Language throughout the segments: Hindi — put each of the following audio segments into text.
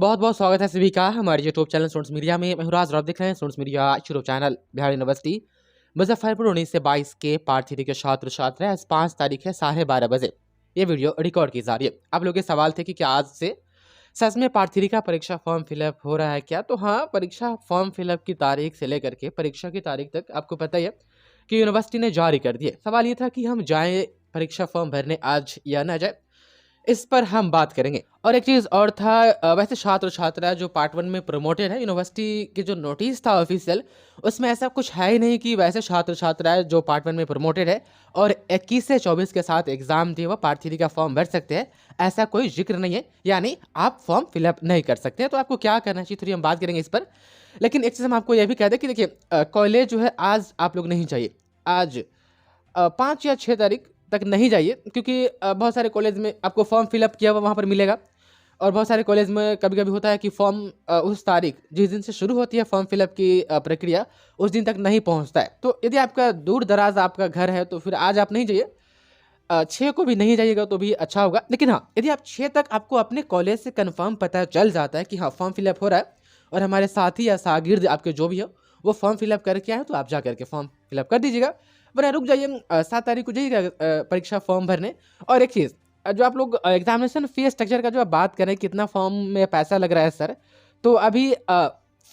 बहुत बहुत स्वागत है सभी का हमारे यूट्यूब चैनल स्टूडेंट्स मीडिया में। मैं राज राव देख रहे हैं students media YouTube channel. Bihar university Muzaffarpur 19 से 22 के पार्ट 3 के छात्र छात्र आज 5 तारीख है 12:30 बजे ये वीडियो रिकॉर्ड की जा रही है। आप लोगों के सवाल थे कि क्या आज से सच में पार्ट 3 का परीक्षा फॉर्म फिलअप हो रहा है क्या? तो हाँ, परीक्षा फॉर्म फिलअप की तारीख से लेकर के परीक्षा की तारीख तक आपको पता ही है कि यूनिवर्सिटी ने जारी कर दिए। सवाल ये था कि हम जाएँ परीक्षा फॉर्म भरने आज या ना जाए, इस पर हम बात करेंगे। और एक चीज़ और था, वैसे छात्र छात्रा जो पार्ट 1 में प्रमोटेड है, यूनिवर्सिटी के जो नोटिस था ऑफिशियल, उसमें ऐसा कुछ है ही नहीं कि वैसे छात्र छात्राएं जो पार्ट 1 में प्रमोटेड है और 21 से 24 के साथ एग्जाम दिए वो पार्ट 3 का फॉर्म भर सकते हैं, ऐसा कोई जिक्र नहीं है। यानी आप फॉर्म फिलअप नहीं कर सकते हैं। तो आपको क्या करना चाहिए थोड़ी हम बात करेंगे इस पर। लेकिन एक चीज़ हम आपको यह भी कह दें कि देखिए, कॉलेज जो है आज आप लोग नहीं चाहिए, आज 5 या 6 तारीख तक नहीं जाइए, क्योंकि बहुत सारे कॉलेज में आपको फॉर्म फिलअप किया हुआ वहाँ पर मिलेगा। और बहुत सारे कॉलेज में कभी-कभी होता है कि फॉर्म उस तारीख जिस दिन से शुरू होती है फॉर्म फिलअप की प्रक्रिया, उस दिन तक नहीं पहुँचता है। तो यदि आपका दूर दराज आपका घर है तो फिर आज आप नहीं जाइए। 6 को भी नहीं जाइएगा तो भी अच्छा होगा। लेकिन हाँ, यदि आप 6 तक आपको अपने कॉलेज से कन्फर्म पता चल जाता है कि हाँ फॉर्म फिलअप हो रहा है और हमारे साथी या शागिर्द आपके जो भी हो वो फॉर्म फिलअप करके आए, तो आप जा करके फॉर्म फिलअप कर दीजिएगा। वरना रुक जाइए, 7 तारीख को जाइएगा परीक्षा फॉर्म भरने। और एक चीज़, जो आप लोग एग्जामिनेशन फीस स्ट्रक्चर का जो आप बात करें कितना फॉर्म में पैसा लग रहा है सर, तो अभी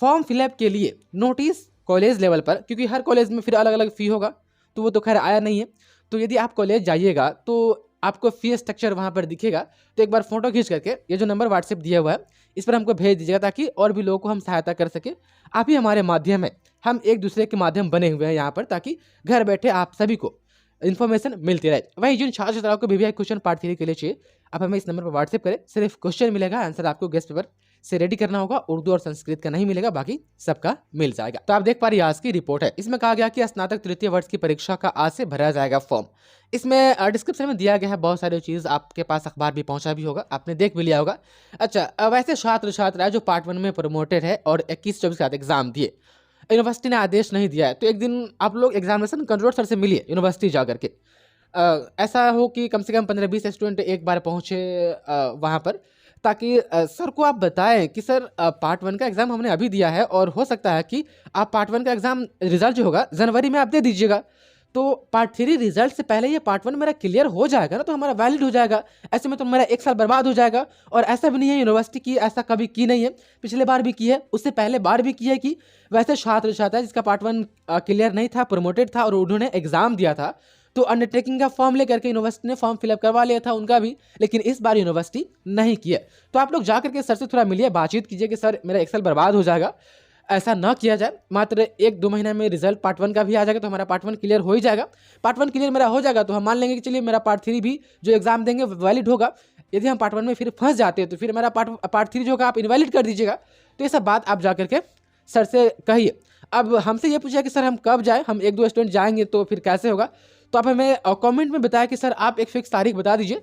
फॉर्म फिलअप के लिए नोटिस कॉलेज लेवल पर, क्योंकि हर कॉलेज में फिर अलग अलग फ़ी होगा, तो वो तो खैर आया नहीं है। तो यदि आप कॉलेज जाइएगा तो आपको फी स्ट्रक्चर वहाँ पर दिखेगा, तो एक बार फोटो खींच करके ये जो नंबर व्हाट्सएप दिया हुआ है इस पर हमको भेज दीजिएगा, ताकि और भी लोगों को हम सहायता कर सके। आप ही हमारे माध्यम है, हम एक दूसरे के माध्यम बने हुए हैं यहाँ पर, ताकि घर बैठे आप सभी को इन्फॉर्मेशन मिलती रहे। वहीं जिन छात्र छात्राओं को बीबीआई क्वेश्चन पार्ट 3 के लिए चाहिए, आप हमें इस नंबर पर व्हाट्सएप करें। सिर्फ क्वेश्चन मिलेगा, आंसर आपको गेस्ट पेपर से रेडी करना होगा। उर्दू और संस्कृत का नहीं मिलेगा, बाकी सबका मिल जाएगा। तो आप देख पा रही आज की रिपोर्ट है, इसमें कहा गया कि स्नातक तृतीय वर्ष की परीक्षा का आज से भरा जाएगा फॉर्म। इसमें डिस्क्रिप्शन में दिया गया है बहुत सारी चीज़, आपके पास अखबार भी पहुंचा भी होगा, आपने देख भी लिया होगा। अच्छा, वैसे छात्र छात्रा जो पार्ट 1 में प्रमोटेड है और 21-24 का एग्जाम दिए, यूनिवर्सिटी ने आदेश नहीं दिया है, तो एक दिन आप लोग एग्जामिनेशन कंट्रोलर सर से मिलिए यूनिवर्सिटी जा करके। ऐसा हो कि कम से कम 15-20 स्टूडेंट एक बार पहुँचे वहाँ पर, ताकि सर को आप बताएं कि सर पार्ट 1 का एग्ज़ाम हमने अभी दिया है और हो सकता है कि आप पार्ट 1 का एग्ज़ाम रिजल्ट जो होगा जनवरी में आप दे दीजिएगा। तो पार्ट 3 रिजल्ट से पहले ये पार्ट 1 मेरा क्लियर हो जाएगा ना, तो हमारा वैलिड हो जाएगा। ऐसे में तो मेरा 1 साल बर्बाद हो जाएगा। और ऐसा भी नहीं है, यूनिवर्सिटी की ऐसा कभी की नहीं है, पिछले बार भी की है, उससे पहले बार भी की है कि वैसे छात्र छात्रा जिसका पार्ट 1 क्लियर नहीं था, प्रमोटेड था और उन्होंने एग्ज़ाम दिया था, तो अंडरटेकिंग का फॉर्म लेकर के यूनिवर्सिटी ने फॉर्म फिलअप करवा लिया था उनका भी, लेकिन इस बार यूनिवर्सिटी नहीं किया। तो आप लोग जा करके सर से थोड़ा मिलिए, बातचीत कीजिए कि सर मेरा 1 साल बर्बाद हो जाएगा। ऐसा ना किया जाए, मात्र 1-2 महीने में रिजल्ट पार्ट 1 का भी आ जाएगा, तो हमारा पार्ट 1 क्लियर हो ही जाएगा। पार्ट 1 क्लियर मेरा हो जाएगा तो हम मान लेंगे कि चलिए मेरा पार्ट 3 भी जो एग्जाम देंगे वैलिड होगा। यदि हम पार्ट 1 में फिर फंस जाते हैं तो फिर मेरा पार्ट 3 जो होगा आप इनवैलिड कर दीजिएगा। तो ये सब बात आप जा करके सर से कहिए। अब हमसे ये पूछा कि सर हम कब जाएँ, हम 1-2 स्टूडेंट जाएंगे तो फिर कैसे होगा? तो आप हमें कमेंट में बताएं कि सर आप एक फिक्स तारीख बता दीजिए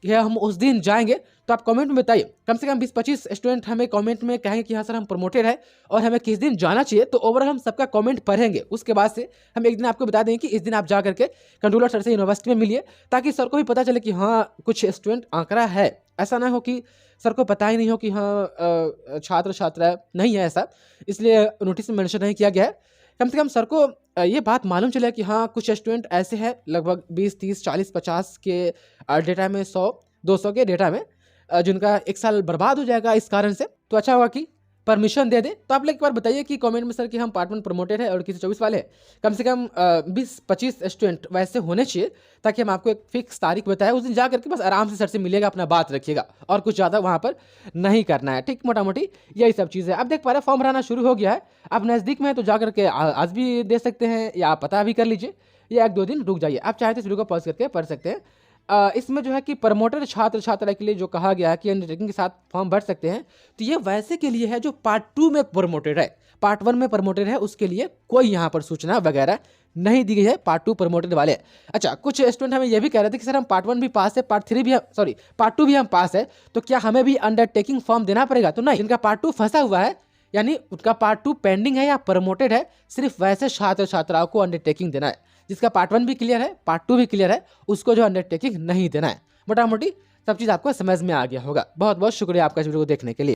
कि हम उस दिन जाएंगे। तो आप कमेंट में बताइए, कम से कम 20-25 स्टूडेंट हमें कमेंट में कहेंगे कि हाँ सर हम प्रमोटेड है और हमें किस दिन जाना चाहिए, तो ओवरऑल हम सबका कमेंट पढ़ेंगे। उसके बाद से हम एक दिन आपको बता देंगे कि इस दिन आप जा करके कंट्रोलर सर से यूनिवर्सिटी में मिलिए, ताकि सर को भी पता चले कि हाँ कुछ स्टूडेंट आंकड़ा है। ऐसा ना हो कि सर को पता ही नहीं हो कि हाँ छात्र छात्रा नहीं है, ऐसा इसलिए नोटिस में मेंशन नहीं किया गया है। कम से कम सर को ये बात मालूम चले कि हाँ कुछ स्टूडेंट ऐसे हैं, लगभग 20, 30, 40, 50 के डेटा में, 100-200 के डेटा में, जिनका 1 साल बर्बाद हो जाएगा इस कारण से। तो अच्छा होगा कि परमिशन दे दें। तो आप लोग एक बार बताइए कि कमेंट में सर कि हम पार्ट 1 प्रमोटेड है और किसी 24 वाले हैं, कम से कम 20-25 स्टूडेंट वैसे होने चाहिए, ताकि हम आपको एक फिक्स तारीख बताएं। उस दिन जा करके बस आराम से सर से मिलेगा, अपना बात रखिएगा और कुछ ज़्यादा वहाँ पर नहीं करना है। ठीक, मोटा मोटी यही सब चीज़ें। अब देख पा रहे हैं फॉर्म भराना शुरू हो गया है। आप नज़दीक में है तो जा करके आज भी दे सकते हैं, या आप पता भी कर लीजिए, या 1-2 दिन रुक जाइए। आप चाहे तो इस वीडियो को पॉज करके पढ़ सकते हैं। इसमें जो है कि प्रमोटर छात्र छात्रा के लिए जो कहा गया है कि अंडरटेकिंग के साथ फॉर्म भर सकते हैं, तो ये वैसे के लिए है जो पार्ट 2 में प्रमोटेड है। पार्ट 1 में प्रमोटेड है उसके लिए कोई यहाँ पर सूचना वगैरह नहीं दी गई है, पार्ट 2 प्रमोटेड वाले। अच्छा, कुछ स्टूडेंट हमें ये भी कह रहे थे कि सर हम पार्ट 1 भी पास है, पार्ट 3 भी पार्ट 2 भी हम पास है, तो क्या हमें भी अंडरटेकिंग फॉर्म देना पड़ेगा? तो नहीं, जिनका पार्ट 2 फंसा हुआ है, यानी उनका पार्ट 2 पेंडिंग है या प्रमोटेड है, सिर्फ वैसे छात्र छात्राओं को अंडरटेकिंग देना है। जिसका पार्ट 1 भी क्लियर है, पार्ट 2 भी क्लियर है, उसको जो अंडरटेकिंग नहीं देना है। मोटा मोटी सब चीज़ आपको समझ में आ गया होगा। बहुत बहुत शुक्रिया आपका इस वीडियो को देखने के लिए।